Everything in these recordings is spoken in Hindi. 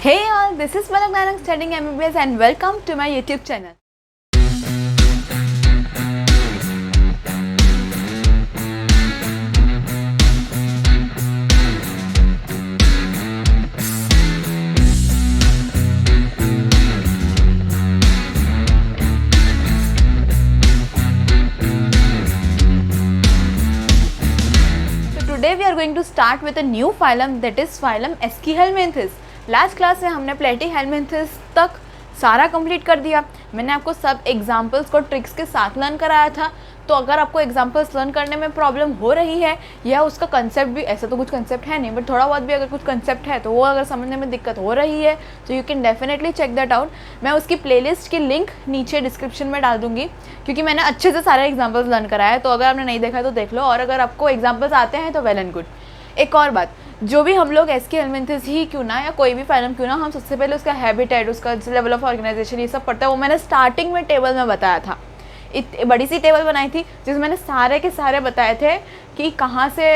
Hey all, this is Malak Nanak studying MBBS and welcome to my YouTube channel. So today we are going to start with a new phylum, that is phylum Eschyhelminthes. Last class में हमने प्लेटीहेल्मिंथेस तक सारा कंप्लीट कर दिया। मैंने आपको सब एग्जांपल्स को ट्रिक्स के साथ लर्न कराया था। तो अगर आपको एग्जांपल्स लर्न करने में प्रॉब्लम हो रही है या उसका कंसेप्ट भी, ऐसा तो कुछ कंसेप्ट है नहीं बट थोड़ा बहुत भी अगर कुछ कंसेप्ट है तो वो अगर समझने में दिक्कत हो रही है तो you can definitely check that out. मैं उसकी प्लेलिस्ट की लिंक नीचे डिस्क्रिप्शन में डाल दूँगी क्योंकि मैंने अच्छे से सारे एग्जाम्पल्स लर्न कराया है। तो अगर आपने नहीं देखा है तो देख लो, और अगर आपको एग्जाम्पल्स आते हैं तो वेल एंड गुड। एक और बात, जो भी हम लोग एस्कीहेल्मिंथेस ही क्यों ना या कोई भी फाइलम क्यों ना, हम सबसे पहले उसका हैबिटेट, उसका लेवल ऑफ ऑर्गेनाइजेशन, ये सब पढ़ते हैं। वो मैंने स्टार्टिंग में टेबल में बताया था। बड़ी सी टेबल बनाई थी जिसमें मैंने सारे के सारे बताए थे कि कहाँ से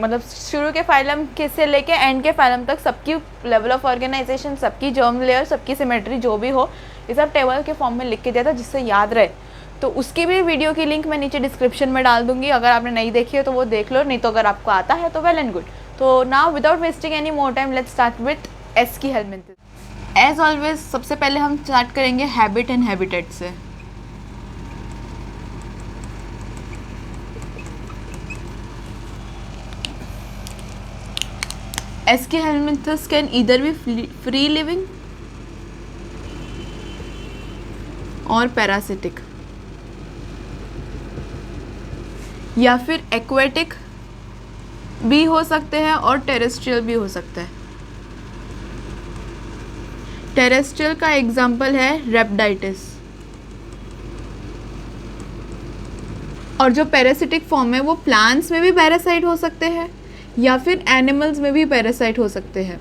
मतलब शुरू के फाइलम के से लेके एंड के फाइलम तक सबकी लेवल ऑफ ऑर्गेनाइजेशन, सबकी जर्म लेयर, सबकी सिमेट्री जो भी हो, ये सब टेबल के फॉर्म में लिख के दिया था जिससे याद रहे। तो उसकी भी वीडियो की लिंक मैं नीचे डिस्क्रिप्शन में डाल दूंगी। अगर आपने नहीं देखी है तो वो देख लो, नहीं तो अगर आपको आता है तो वेल एंड गुड। तो now without wasting any more time let's start with aschelminthes. As always सबसे पहले हम स्टार्ट करेंगे हैबिट एंड हैबिटेट से। Aschelminthes can either be free living और पैरासिटिक, या फिर एक्वेटिक भी हो सकते हैं और टेरेस्ट्रियल भी हो सकता है। टेरेस्ट्रियल का एग्जाम्पल है रेप्टाइटिस, और जो पैरासिटिक फॉर्म है वो प्लांट्स में भी पैरासाइट हो सकते हैं या फिर एनिमल्स में भी पैरासाइट हो सकते हैं।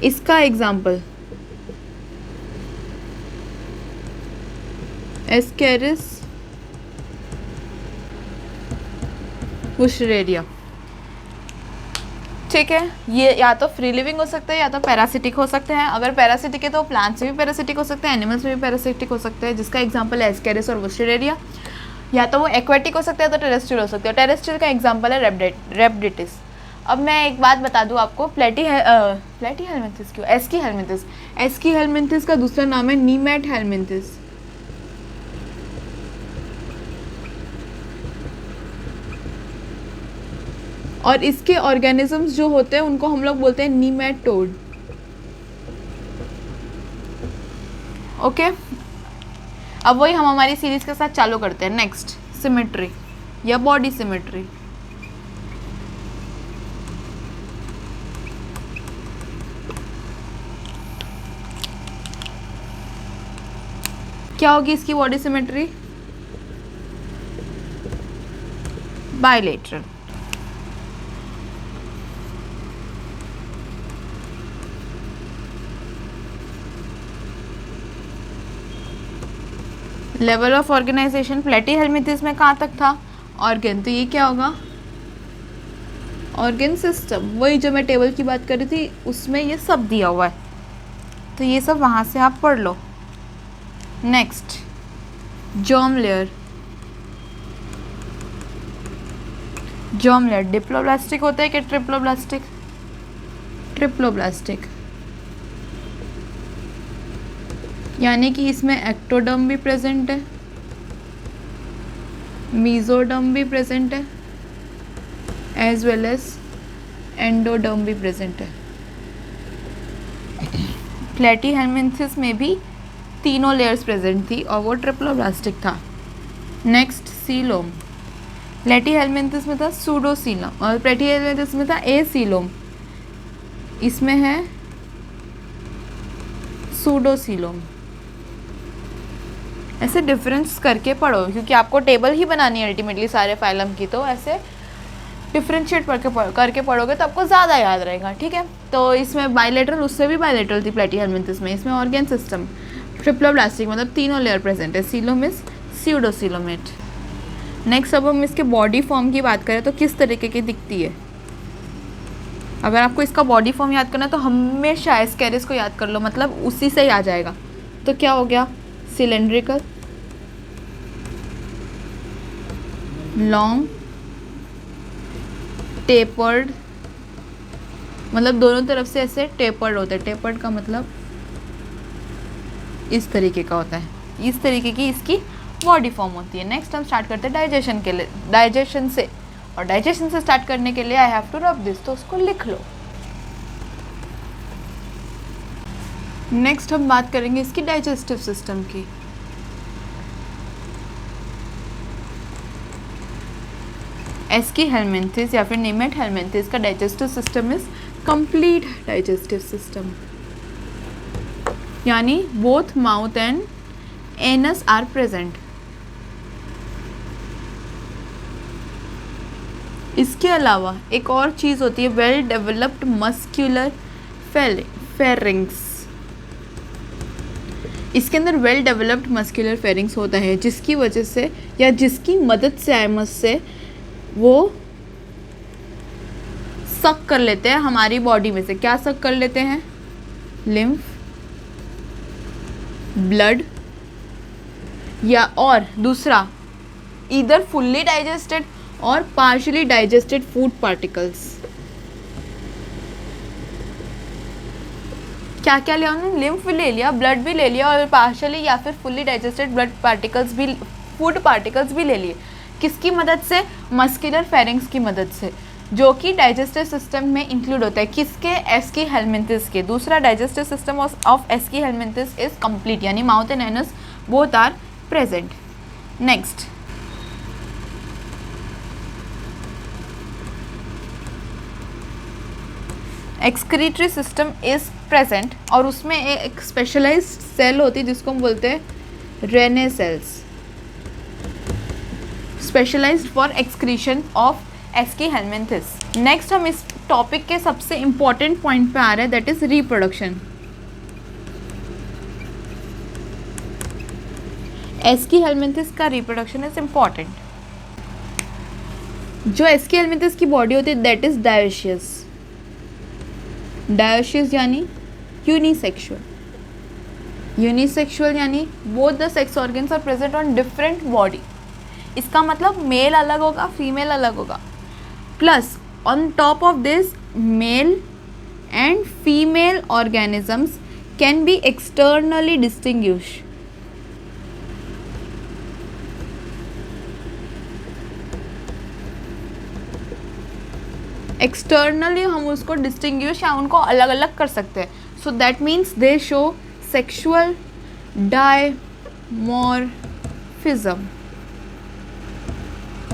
इसका एग्जाम्पल एस्केरिस बुशरेरिया, ठीक है। ये या तो फ्री लिविंग हो सकते हैं या तो पैरासिटिक हो सकते हैं। अगर पैरासिटिक है तो प्लांट्स में भी पैरासिटिक हो सकते हैं, एनिमल्स में भी पैरासिटिक हो सकते हैं, जिसका एग्जांपल है एस्केरिस और बुशरेरिया। या तो वो एक्वेटिक हो सकते हैं तो टेरेस्ट्रियल हो सकते हैं। टेरेस्ट्रियल का एग्जाम्पल है रेप्टाइटिस। अब मैं एक बात बता दूँ आपको, प्लेटीहेल्मिंथेस क्यों एस्कीहेल्मिंथेस, एस्कीहेल्मिंथेस का दूसरा नाम है नीमैटहेल्मिंथेस। और इसके ऑर्गेनिजम्स जो होते हैं उनको हम लोग बोलते हैं नीमैटोड। ओके, अब वही हम हमारी सीरीज के साथ चालू करते हैं। नेक्स्ट, सिमेट्री या बॉडी सिमेट्री। क्या होगी इसकी body symmetry? Bilateral. Level of organization platyhelminthes में कहाँ तक था? ऑर्गन। तो ये क्या होगा? Organ system. वही जो मैं टेबल की बात कर रही थी उसमें ये सब दिया हुआ है, तो ये सब वहाँ से आप पढ़ लो। Next, germ layer. Germ layer diploblastic होता है कि ट्रिप्लोब्लास्टिक? ट्रिप्लोब्लास्टिक, यानी कि इसमें एक्टोडर्म भी प्रेजेंट है, मीजोडर्म भी प्रेजेंट है, एज वेल एज एंडोडर्म भी प्रेजेंट है। प्लेटीहेल्मिंथेस में भी तीनों लेयर्स प्रेजेंट थी और वो ट्रिप्लोब्लास्टिक था। Next, coelom. प्लेटीहेल्मिंथेस में था सूडोसीलोम और प्लेटीहेल्मिंथेस में था एसीलोम। इसमें है सूडोसीलोम। ऐसे डिफरेंस करके पढ़ो क्योंकि आपको टेबल ही बनानी है अल्टीमेटली सारे फाइलम की, तो ऐसे डिफ्रेंशिएट करके पढ़ोगे तो आपको ज़्यादा याद रहेगा, ठीक है। तो इसमें बाइलेटरल, उससे भी बाइलेटरल थी प्लेटीहेल्मिंथेस में। इसमें ऑर्गन सिस्टम, ट्रिप्लोब्लास्टिक मतलब तीनों लेयर प्रेजेंट है, सीलोम इज स्यूडोसीलोमेट। नेक्स्ट अब हम इसके बॉडी फॉर्म की बात करें तो किस तरीके की दिखती है। अगर आपको इसका बॉडी फॉर्म याद करना है तो हमेशा एस्केरिस को याद कर लो, मतलब उसी से ही आ जाएगा। तो क्या हो गया, सिलेंड्रिकल, लॉन्ग, टेपर्ड, मतलब दोनों तरफ से ऐसे टेपर्ड होते हैं। टेपर्ड का मतलब इस तरीके का होता है, इस तरीके की इसकी बॉडी फॉर्म होती है। नेक्स्ट हम स्टार्ट करते हैं डाइजेशन के लिए, डाइजेशन से। और डाइजेशन से स्टार्ट करने के लिए I have to rub this, तो उसको लिख लो। नेक्स्ट हम बात करेंगे इसकी डाइजेस्टिव सिस्टम की। एस्कीहेलमिंथिस या फिर नीमेटहेलमिंथिस का digestive system is complete digestive system, यानी both mouth and anus are present. इसके अलावा एक और चीज़ होती है, वेल डेवलप्ड मस्क्यूलर फेरिंग्स। इसके अंदर वेल डेवलप्ड मस्क्यूलर फेरिंग्स होता है, जिसकी वजह से या जिसकी मदद से आइमस से वो सक कर लेते हैं हमारी बॉडी में से। क्या सक कर लेते हैं, लिम्फ, ब्लड, या और दूसरा इधर फुल्ली डाइजेस्टेड और पार्शियली डाइजेस्टेड फूड पार्टिकल्स। क्या क्या लिया उन्होंने, लिम्फ भी ले लिया, ब्लड भी ले लिया और पार्शियली या फिर फुल्ली डाइजेस्टेड ब्लड पार्टिकल्स भी, फूड पार्टिकल्स भी ले लिए। किसकी मदद से, मस्कुलर फेरिंग्स की मदद से, जो कि डाइजेस्टिव सिस्टम में इंक्लूड होता है। किसके, एस्कीहेलमिंथिस के। दूसरा, digestive system of aschelminthes is complete, यानी mouth and anus both are present. Next, excretory system is present, और उसमें एक स्पेशलाइज्ड सेल होती है जिसको हम बोलते हैं renette cells, specialized for excretion of aschelminthes. Next हम इस टॉपिक के सबसे इंपॉर्टेंट पॉइंट पे आ रहे हैं, दैट इज रिप्रोडक्शन। एस्कीहेलमिंथिस का रिप्रोडक्शन इज इम्पॉर्टेंट। जो एस्कीहेलमिंथिस की बॉडी होती है दैट इज डायोशियस। डायोशियस यानी यूनिसेक्सुअल, यूनिसेक्सुअल यानी both the sex organs are present on different body. इसका मतलब मेल अलग होगा, फीमेल अलग होगा, plus on top of this male and female organisms can be externally distinguish. Externally हम उसको डिस्टिंग्विश या उनको अलग अलग कर सकते हैं। So that means they show sexual dimorphism,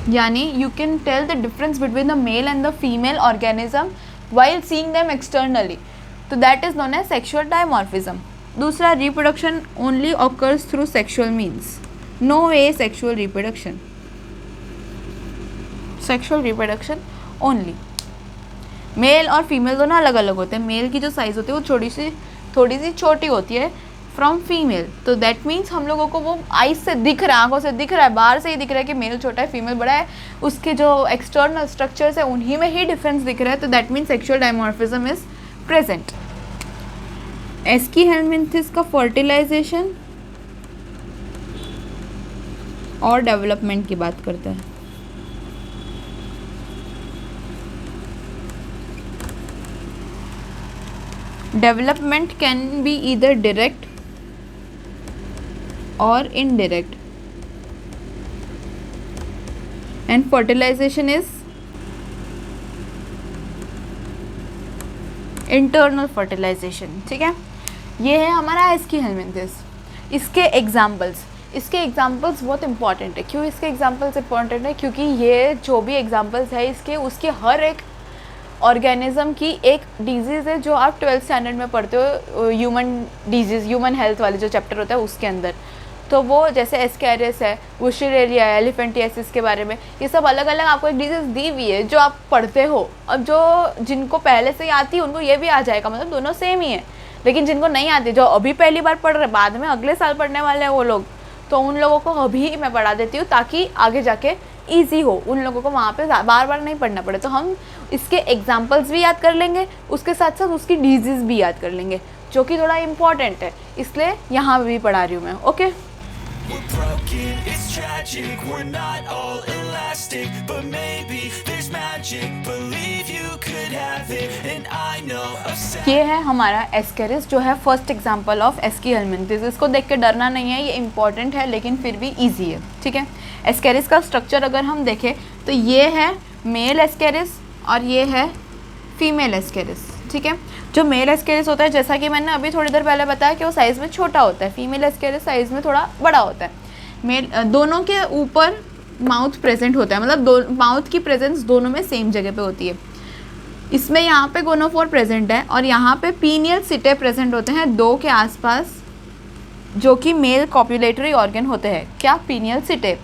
यानी you can tell the difference between the male and the female organism while seeing them externally, तो that is known as sexual dimorphism. दूसरा, reproduction only occurs through sexual means, no asexual reproduction, sexual reproduction only. Male और फीमेल दोनों अलग अलग होते हैं। मेल की जो साइज़ होती है वो थोड़ी सी छोटी होती है फ्रॉम फीमेल, तो दैट मीन्स हम लोगों को वो आइज से दिख रहा है, आंखों से दिख रहा है, बाहर से ही दिख रहा है कि मेल छोटा है फीमेल बड़ा है, उसके जो एक्सटर्नल स्ट्रक्चर्स है उन्हीं में ही डिफरेंस दिख रहा है, तो that means sexual dimorphism is present. Aschelminthes का फर्टिलाइजेशन और डेवलपमेंट की बात करते हैं। Development can be either direct or indirect, and fertilization is internal fertilization। ठीक है, ये है हमारा एस्कीहेलमिंथिस। इसके एग्जाम्पल्स बहुत इंपॉर्टेंट है। क्यों इसके एग्जाम्पल्स इंपॉर्टेंट है, क्योंकि ये जो भी एग्जाम्पल्स है इसके, उसके हर एक ऑर्गेनिज्म की एक डिजीज़ है जो आप 12th स्टैंडर्ड में पढ़ते हो, ह्यूमन डिजीज़, ह्यूमन हेल्थ वाले जो चैप्टर होता है उसके अंदर। तो वो जैसे एस्केरिस है, वुशरेरिया है, एलिफेंटियासिस के बारे में, ये सब अलग अलग आपको एक डिजीज़ दी हुई है जो आप पढ़ते हो। अब जो जिनको पहले से ही आती है उनको ये भी आ जाएगा, मतलब दोनों सेम ही है। लेकिन जिनको नहीं आती, जो अभी पहली बार पढ़ रहे, बाद में अगले साल पढ़ने वाले हैं वो लोग, तो उन लोगों को अभी मैं पढ़ा देती हूँ ताकि आगे जाके ईजी हो, उन लोगों को वहाँ पे बार बार नहीं पढ़ना पड़े। तो हम इसके एग्जाम्पल्स भी याद कर लेंगे, उसके साथ साथ उसकी डिजीज़ भी याद कर लेंगे, जो कि थोड़ा इम्पॉर्टेंट है, इसलिए यहाँ भी पढ़ा रही हूँ मैं। Okay We're broken, it's tragic, we're not all elastic, but maybe there's magic, believe you could have it, and I know of ये है हमारा एस्केरिस, जो है फर्स्ट एग्जांपल ऑफ एस्कीहेलमिंथिस। इसको देख के डरना नहीं है, ये इंपॉर्टेंट है लेकिन फिर भी इजी है, ठीक है। एस्केरिस का स्ट्रक्चर अगर हम देखें तो ये है मेल एस्केरिस और ये है फीमेल एस्केरिस, ठीक है। जो मेल एस्केरिस होता है, जैसा कि मैंने अभी थोड़ी देर पहले बताया कि वो साइज़ में छोटा होता है, फीमेल एस्केरिस साइज़ में थोड़ा बड़ा होता है। मेल दोनों के ऊपर माउथ प्रेजेंट होता है, मतलब दो माउथ की प्रेजेंस दोनों में सेम जगह पे होती है। इसमें यहाँ पे गोनोफोर प्रेजेंट है और यहाँ पे पीनियल सिटे प्रेजेंट होते हैं 2 के आसपास, जो कि मेल कॉपुलेटरी ऑर्गन होते हैं। क्या? Pineal setae.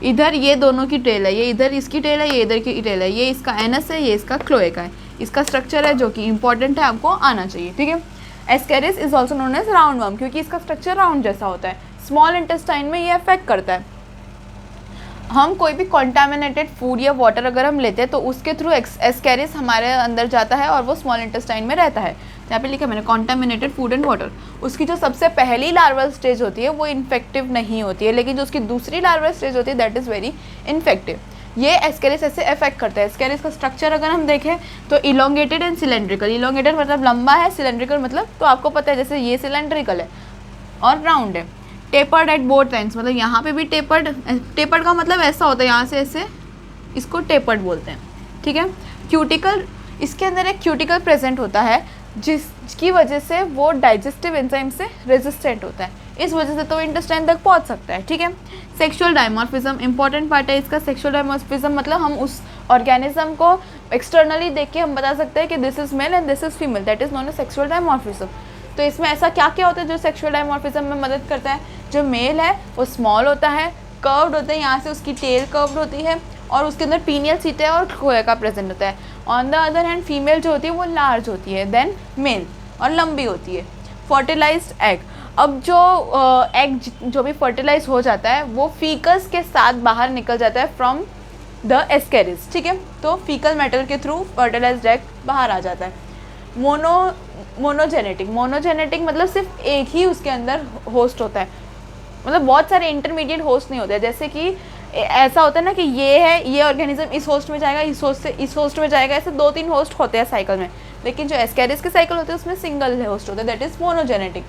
इधर ये दोनों की टेल है, ये इधर इसकी टेल है, ये इधर की टेल है, ये इसका एनस है, ये इसका क्लोएका है। इसका स्ट्रक्चर है जो कि इंपॉर्टेंट है, आपको आना चाहिए, ठीक है। Ascaris is also known as round worm, क्योंकि इसका स्ट्रक्चर राउंड जैसा होता है। स्मॉल इंटेस्टाइन में ये अफेक्ट करता है। हम कोई भी कॉन्टामिनेटेड फूड या वाटर अगर हम लेते हैं तो उसके थ्रू एस्केरिस हमारे अंदर जाता है और वो स्मॉल इंटेस्टाइन में रहता है। यहाँ पे लिखा मैंने कॉन्टामिनेटेड फूड एंड वाटर। उसकी जो सबसे पहली लार्वल स्टेज होती है वो इन्फेक्टिव नहीं होती है, लेकिन जो उसकी दूसरी लार्वल स्टेज होती है दैट इज़ वेरी इन्फेक्टिव। ये एस्केरिस ऐसे अफेक्ट करता है। एस्केरिस का स्ट्रक्चर अगर हम देखें तो इलोंगेटेड एंड सिलेंड्रिकल। इलोंगेटेड मतलब लंबा है, सिलेंड्रिकल मतलब तो आपको पता है जैसे ये सिलेंड्रिकल है और राउंड है। टेपर्ड एट बोथ एंड्स, मतलब यहाँ पे भी टेपर्ड। टेपर्ड का मतलब ऐसा होता है, यहाँ से ऐसे, इसको टेपर्ड बोलते हैं, ठीक है। क्यूटिकल, इसके अंदर एक क्यूटिकल प्रेजेंट होता है जिसकी वजह से वो डाइजेस्टिव एंजाइम से रेजिस्टेंट होता है, इस वजह से तो इंटेस्टाइन तक पहुंच सकता है, ठीक है। सेक्सुअल डायमॉर्फिज्म इंपॉर्टेंट पार्ट है इसका। सेक्सुअल डायमॉर्फिज्म मतलब हम उस ऑर्गेनिज्म को एक्सटर्नली देख के हम बता सकते हैं कि this is male and this is female, that is known as sexual dimorphism. तो इसमें ऐसा क्या क्या होता है जो सेक्सुअल डायमॉर्फिज्म में मदद करता है? जो मेल है वो स्मॉल होता है, कर्व्ड होता है, यहाँ से उसकी टेल कर्व्ड होती है और उसके अंदर पीनियल सीटे और क्लोएका प्रेजेंट होता है। On the other hand female जो होती है वो लार्ज होती है देन मेल और लंबी होती है। फर्टिलाइज्ड एग, अब जो एग जो भी फर्टिलाइज हो जाता है वो फीकस के साथ बाहर निकल जाता है फ्रॉम द एस्केरिस, ठीक है। तो फीकल मैटर के थ्रू फर्टिलाइज्ड एग बाहर आ जाता है। मोनोजेनेटिक, मोनोजेनेटिक मतलब सिर्फ एक ही उसके अंदर होस्ट होता है, मतलब बहुत सारे इंटरमीडिएट होस्ट नहीं होते हैं। जैसे कि ऐसा होता है ना कि ये है, ये ऑर्गेनिज्म इस होस्ट में जाएगा, इस होस्ट से इस होस्ट में जाएगा, ऐसे 2-3 होस्ट होते हैं साइकिल में। लेकिन जो एस्केरिस के साइकिल होते हैं उसमें सिंगल होस्ट होता है, दैट इज मोनोजेनेटिक।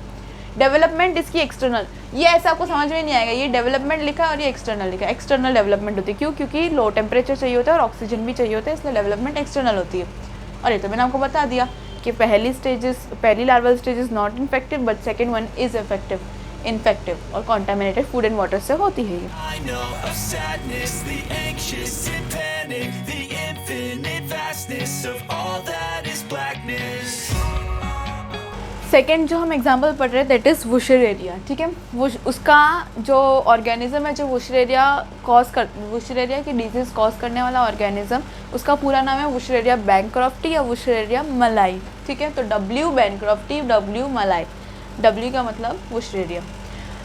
डेवलपमेंट इसकी एक्सटर्नल, ये ऐसा आपको समझ में नहीं आएगा, ये डेवलपमेंट लिखा है और ये एक्सटर्नल लिखा है। एक्सटर्नल डेवलपमेंट होती है, क्यों? क्योंकि लो टेम्परेचर चाहिए होता है और ऑक्सीजन भी चाहिए होता है, इसलिए डेवलपमेंट एक्सटर्नल होती है। और ये तो मैंने आपको बता दिया कि पहली larval stage is not infective but second one is infective और कॉन्टामिनेटेड फूड एंड वाटर से होती है ये। I know of sadness, the anxious and panic, the infinite vastness of all that is blackness. Second जो हम एग्जाम्पल पढ़ रहे हैं दैट इज़ वुशरेरिया, ठीक है। उसका जो ऑर्गेनिज्म है जो वुशरेरिया की डिजीज़ कॉज करने वाला ऑर्गेनिज्म, उसका पूरा नाम है वुशरेरिया बैंक्रॉफ्टी या वुशरेरिया मलाई, ठीक है। तो W बैंक्रॉफ्टी, W मलाई, W का मतलब वुशरेरिया।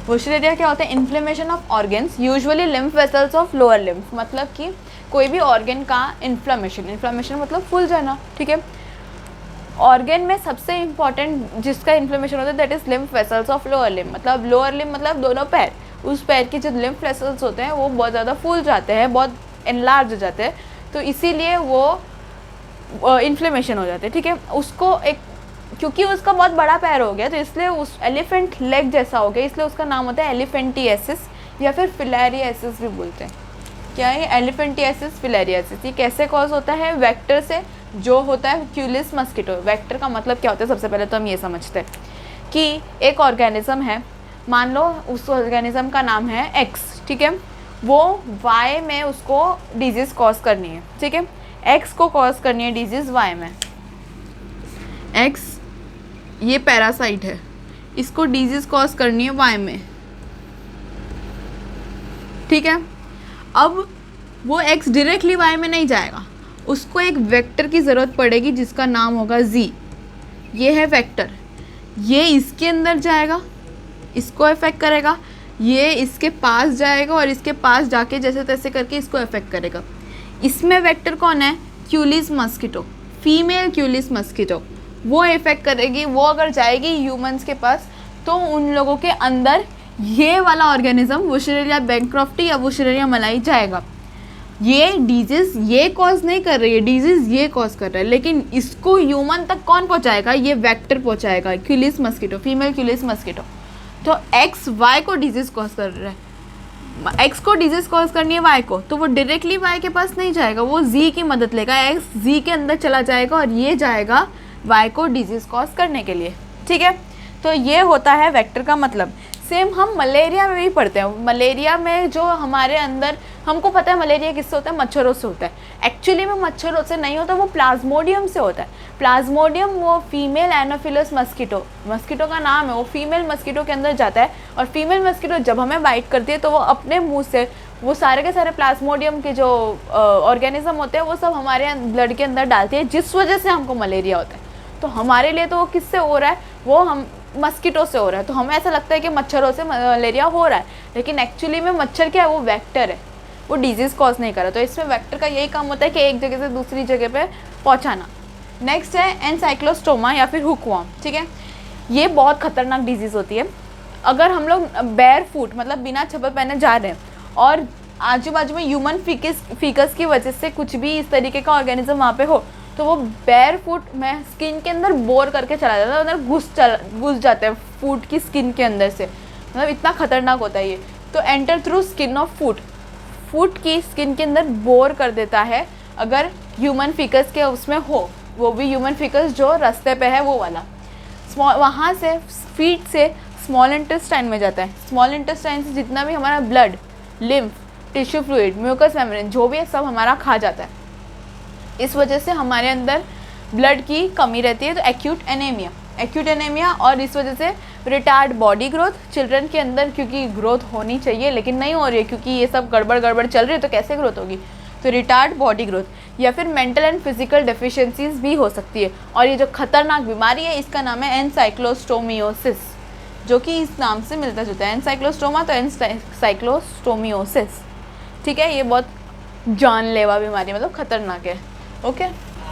वुशरेरिया क्या होता है? Inflammation of organs, usually lymph vessels of lower lymph, मतलब कि कोई भी ऑर्गन का इन्फ्लेमेशन मतलब फूल जाना, ठीक है। ऑर्गन में सबसे इंपॉर्टेंट जिसका इन्फ्लेमेशन होता है that is lymph vessels of lower limb, मतलब लोअर लिम्ब मतलब दोनों पैर, उस पैर के जो लिम्फ वेसल्स होते हैं वो बहुत ज़्यादा फूल जाते हैं, बहुत एनलार्ज हो जाते हैं, तो इसीलिए वो इन्फ्लेमेशन हो जाते हैं, ठीक है। उसको एक क्योंकि उसका बहुत बड़ा पैर हो गया तो इसलिए उस एलिफेंट लेग जैसा हो गया, इसलिए उसका नाम होता है एलिफेंटियासिस या फिर फिलेरियासिस भी बोलते हैं। क्या है एलिफेंटियासिस फिलेरियासिस? ये कैसे कॉज होता है? वेक्टर से, जो होता है क्यूलिस मस्किटो। वेक्टर का मतलब क्या होता है? सबसे पहले तो हम ये समझते हैं कि एक ऑर्गेनिज्म है, मान लो उस ऑर्गेनिज्म का नाम है एक्स, ठीक है। वो वाई में उसको डिजीज़ कॉज करनी है, ठीक है। एक्स को कॉज करनी है डिजीज़ वाई में। एक्स ये पैरासाइट है, इसको डिजीज़ कॉज करनी है वाई में, ठीक है। अब वो एक्स डायरेक्टली वाई में नहीं जाएगा, उसको एक वेक्टर की ज़रूरत पड़ेगी जिसका नाम होगा जी। ये है वेक्टर, ये इसके अंदर जाएगा, इसको अफेक्ट करेगा, ये इसके पास जाएगा और इसके पास जाके जैसे तैसे करके इसको अफेक्ट करेगा। इसमें वेक्टर कौन है? क्यूलिस मस्किटो, फीमेल क्यूलिस मस्किटो, वो इफेक्ट करेगी। वो अगर जाएगी ह्यूमंस के पास तो उन लोगों के अंदर ये वाला ऑर्गेनिज्म वुशरेरिया बैंक्रॉफ्टी या वुशरेरिया मलाई जाएगा। ये डिजीज़ ये कॉज नहीं कर रही है, डिजीज़ ये कॉज कर रहा है, लेकिन इसको ह्यूमन तक कौन पहुंचाएगा? ये वेक्टर पहुंचाएगा, क्यूलिस मस्किटो, फीमेल क्यूलिस मस्किटो। तो एक्स वाई को डिजीज़ कॉज कर रहा है, एक्स को डिजीज़ कॉज करनी है वाई को, तो वो डायरेक्टली वाई के पास नहीं जाएगा, वो जी की मदद लेगा, एक्स जी के अंदर चला जाएगा और ये जाएगा वाई को डिजीज़ कॉज करने के लिए। ठीक है, तो ये होता है वेक्टर का मतलब। सेम हम मलेरिया में भी पढ़ते हैं। मलेरिया में जो हमारे अंदर, हमको पता है मलेरिया किससे होता है? मच्छरों से होता है। एक्चुअली में मच्छरों से नहीं होता, वो प्लाज्मोडियम से होता है। प्लाज्मोडियम वो फीमेल एनोफिलस मस्किटो, मस्किटो का नाम है, वो फीमेल मस्किटो के अंदर जाता है और फीमेल मस्किटो जब हमें बाइट करती है तो वो अपने मुंह से वो सारे के सारे प्लाज्मोडियम के जो ऑर्गेनिज्म होते हैं वो सब हमारे ब्लड के अंदर डालती है, जिस वजह से हमको मलेरिया होता है। तो हमारे लिए तो वो किससे हो रहा है? वो हम मस्किटो से हो रहा है। तो हमें ऐसा लगता है कि मच्छरों से मलेरिया हो रहा है, लेकिन एक्चुअली में मच्छर क्या है? वो वेक्टर है, वो डिजीज़ कॉज नहीं कर रहा। तो इसमें वेक्टर का यही काम होता है कि एक जगह से दूसरी जगह पे पहुंचाना। नेक्स्ट है एनसाइक्लोस्टोमा या फिर हुकवर्म। ठीक है, ये बहुत खतरनाक डिजीज़ होती है। अगर हम लोग बेयर फुट मतलब बिना चप्पल पहने जा रहे हैं और आजू बाजू में ह्यूमन फीकस की वजह से कुछ भी इस तरीके का ऑर्गेनिज्म वहाँ पे हो, तो वो बेयर फुट में स्किन के अंदर बोर करके चला जाता है, अंदर घुस जाता है फुट की स्किन के अंदर से, मतलब इतना खतरनाक होता है ये। तो enter through skin of foot, foot की स्किन के अंदर बोर कर देता है अगर ह्यूमन फीकस के उसमें हो, वो भी ह्यूमन फीकस जो रास्ते पे है वो वाला। वहाँ से फीट से स्मॉल इंटेस्टाइन में जाता है। स्मॉल इंटेस्टाइन से जितना भी हमारा blood, lymph, tissue fluid, mucus membrane जो भी है सब हमारा खा जाता है। इस वजह से हमारे अंदर ब्लड की कमी रहती है, तो एक्यूट एनीमिया और इस वजह से रिटार्ड बॉडी ग्रोथ, चिल्ड्रन के अंदर क्योंकि ग्रोथ होनी चाहिए लेकिन नहीं हो रही है क्योंकि ये सब गड़बड़ चल रही है, तो कैसे ग्रोथ होगी? तो रिटार्ड बॉडी ग्रोथ या फिर मेंटल एंड फिजिकल डेफिशिएंसीज भी हो सकती है। और ये जो खतरनाक बीमारी है इसका नाम है एनसाइक्लोस्टोमियोसिस, जो कि इस नाम से मिलता जुलता है। एनसाइक्लोस्टोमा तो एनसाइक्लोस्टोमियोसिस। ठीक है, ये बहुत जानलेवा बीमारी मतलब खतरनाक है। Okay,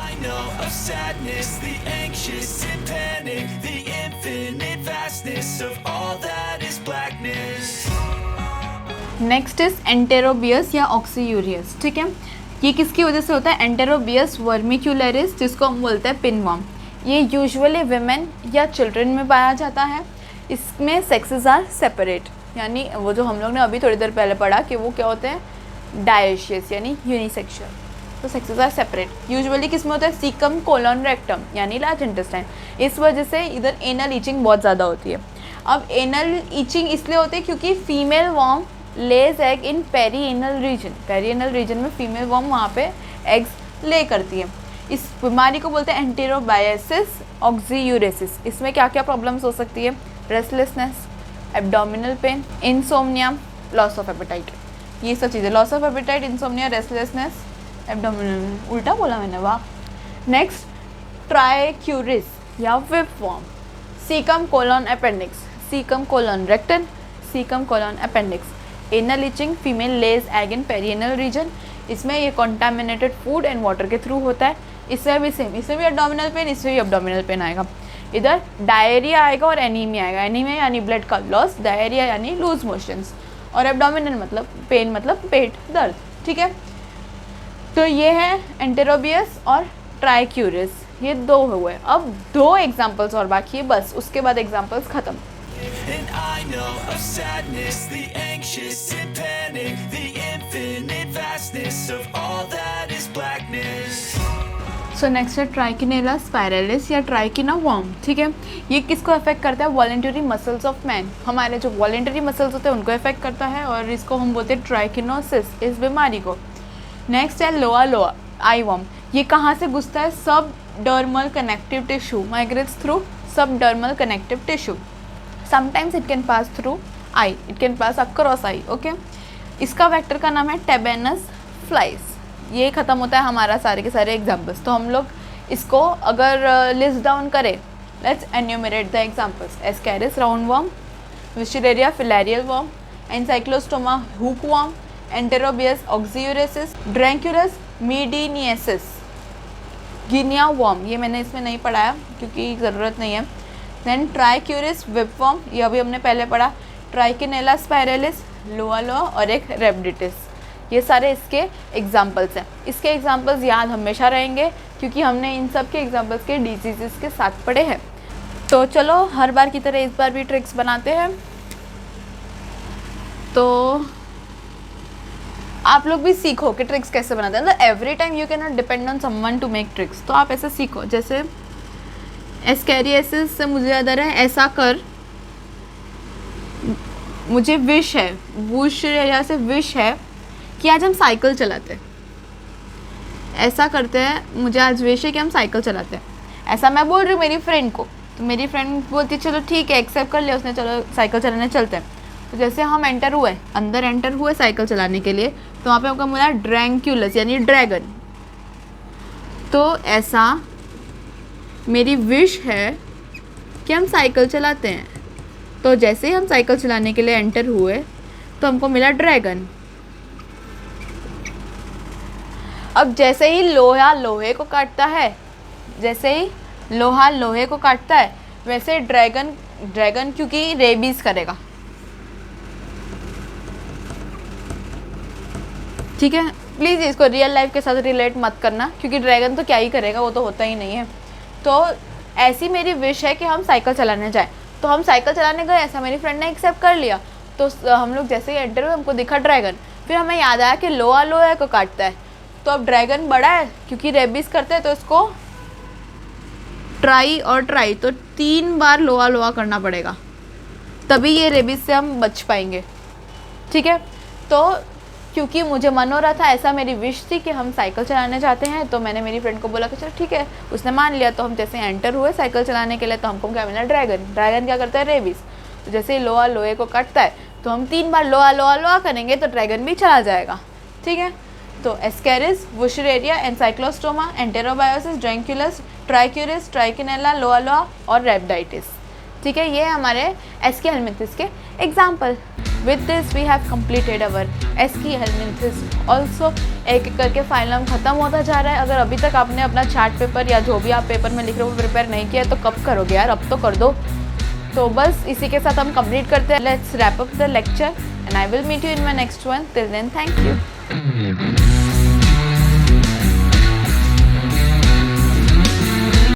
I know of sadness, the anxious and panic, the infinite vastness of all that is blackness. Next is enterobius या ऑक्सीयूरियस। ठीक है, ये किसकी वजह से होता है? एंटेरोबियस वर्मिक्यूलरिस, जिसको हम बोलते हैं पिनवर्म। ये यूजुअली विमेन या चिल्ड्रन में पाया जाता है। इसमें सेक्सेस आर सेपरेट, यानी वो जो हम लोग ने अभी थोड़ी देर पहले पढ़ा कि वो क्या होते हैं? डायोशियस यानी यूनिसेक्सुअल। तो सेक्सेस आर सेपरेट। यूजुअली किस में होता है? सीकम, कोलन, रेक्टम यानी लार्ज इंटेस्टाइन। इस वजह से इधर एनल ईचिंग बहुत ज़्यादा होती है। अब एनल ईचिंग इसलिए होती है क्योंकि female worm lays egg in perianal region. Perianal region में फीमेल वर्म वहाँ पे एग्स ले करती है। इस बीमारी को बोलते हैं एंटेरोबायसिस ऑक्सीयूरेसिस। इसमें क्या क्या प्रॉब्लम्स हो सकती है? Restlessness, abdominal pain, insomnia, loss of appetite, ये सब चीज़ें। Loss of appetite, insomnia, restlessness, abdominal, उल्टा बोला मैंने, वाह। नेक्स्ट ट्राइक्यूरिस या whipworm, caecum colon appendix, caecum colon rectum, caecum colon appendix. Anal itching, female lays egg in perianal region. इसमें ये कॉन्टामिनेटेड फूड एंड वाटर के थ्रू होता है। इसमें भी सेम, इसमें भी एब्डोमिनल पेन, इसमें भी एब्डोमिनल पेन आएगा। इधर डायरिया आएगा और एनीमिया आएगा। एनीमिया यानी ब्लड का लॉस, डायरिया यानी लूज मोशंस, और एब्डोमिनल मतलब पेन मतलब पेट दर्द। ठीक है, तो ये है एंटेरोबियस और ट्राइक्यूरिस, ये दो हुए। अब दो एग्जाम्पल्स और बाकी है, बस उसके बाद एग्जाम्पल्स ख़त्म। And I know of sadness, the anxious and panic, the infinite vastness of all that is blackness. So next है ट्राइकिनेला स्पाइरलिस या ट्राइकिना वर्म। ठीक है, ये किसको अफेक्ट करता है? Voluntary muscles of man. हमारे जो वॉलेंटरी मसल्स होते हैं उनको अफेक्ट करता है और इसको हम बोलते हैं ट्राइकिनोसिस, इस बीमारी को। नेक्स्ट है लोआ आई वर्म। ये कहाँ से घुसता है? Subdermal connective tissue, migrates through subdermal connective tissue. Sometimes it can pass through eye, it can pass across eye. Okay, इसका वेक्टर का नाम है टेबेनस फ्लाइज। ये ख़त्म होता है हमारा सारे के सारे एग्जाम्पल्स। तो हम लोग इसको अगर लिस्ट डाउन करें, let's enumerate the examples. Ascaris round worm, wuchereria filarial worm, ancylostoma hook worm, enterobius oxyuriasis, dracunculus medinensis, guinea worm, ये मैंने इसमें नहीं पढ़ाया क्योंकि ज़रूरत नहीं है। देन ट्राइक्यूरिस विपवॉर्म, ये अभी हमने पहले पढ़ा। ट्राइकिनेला स्पाइरेलिस, लोआ लोआ और एक रेबडिटिस, ये सारे इसके एग्जाम्पल्स हैं। इसके एग्जाम्पल्स याद हमेशा रहेंगे क्योंकि हमने इन सब के एग्जाम्पल्स के डिजीज़ के साथ पढ़े हैं। तो चलो हर बार की तरह इस बार भी ट्रिक्स बनाते हैं। तो आप लोग भी सीखो कि ट्रिक्स कैसे बनाते हैं। तो every time you can not depend on someone to make tricks, तो आप ऐसे सीखो। जैसे एस्कैरियसिस से मुझे याद आ रहा है, ऐसा कर, मुझे विश है, वुश या से विश है कि आज हम साइकिल चलाते हैं। ऐसा करते हैं, मुझे आज विश है कि हम साइकिल चलाते हैं। ऐसा मैं बोल रही हूँ मेरी फ्रेंड को, तो मेरी फ्रेंड बोलती चलो ठीक है, एक्सेप्ट कर लिया उसने, चलो साइकिल चलाने चलते हैं। तो जैसे हम अंदर एंटर हुए साइकिल चलाने के लिए, तो वहाँ पे हमको मिला ड्रैंक्यूलस यानी ड्रैगन। तो ऐसा मेरी विश है कि हम साइकिल चलाते हैं। तो जैसे ही हम साइकिल चलाने के लिए एंटर हुए तो हमको मिला ड्रैगन। अब जैसे ही लोहा लोहे को काटता है, जैसे ही लोहा लोहे को काटता है, वैसे ड्रैगन क्योंकि रेबीज करेगा, ठीक है। प्लीज़ इसको रियल लाइफ के साथ रिलेट मत करना क्योंकि ड्रैगन तो क्या ही करेगा, वो तो होता ही नहीं है। तो ऐसी मेरी विश है कि हम साइकिल चलाने जाएं। तो हम साइकिल चलाने गए, ऐसा मेरी फ्रेंड ने एक्सेप्ट कर लिया। तो हम लोग जैसे ही एंटर हुए हमको दिखा ड्रैगन। फिर हमें याद आया कि लोहा लोहे को काटता है, तो अब ड्रैगन बड़ा है क्योंकि रेबीज करते हैं, तो इसको ट्राई और ट्राई, तो 3 बार लोहा लोहा करना पड़ेगा, तभी ये रेबीज से हम बच पाएंगे, ठीक है। तो क्योंकि मुझे मन हो रहा था, ऐसा मेरी विश थी कि हम साइकिल चलाने जाते हैं, तो मैंने मेरी फ्रेंड को बोला कि चलो ठीक है, उसने मान लिया। तो हम जैसे एंटर हुए साइकिल चलाने के लिए, तो हमको क्या मिला, ड्रैगन क्या करता है, रेबीज। तो जैसे ही लोहा लोहे को काटता है, तो हम 3 बार लोहा लोहा लोहा करेंगे तो ड्रैगन भी चला जाएगा, ठीक है। तो एस्कैरिस, वुशरेरिया, एनसाइक्लोस्टोमा, एंटेरोबायोसिस, ड्रैंक्यूलस, ट्राइक्यूरिस, ट्राइकिनेला, लोआ लोआ और रेबडाइटिस, ठीक है। ये हमारे एस्कीहेलमिंथिस के example. With this we have completed our aschelminthes also. एक एक करके फाइलम खत्म होता जा रहा है। अगर अभी तक आपने अपना चार्ट पेपर या जो भी आप पेपर में लिख रहे हो प्रिपेयर नहीं किया तो कब करोगे यार, अब तो कर दो। तो बस इसी के साथ हम कंप्लीट करते हैं। Let's wrap up the lecture and I will meet you in my next one. Till then thank you.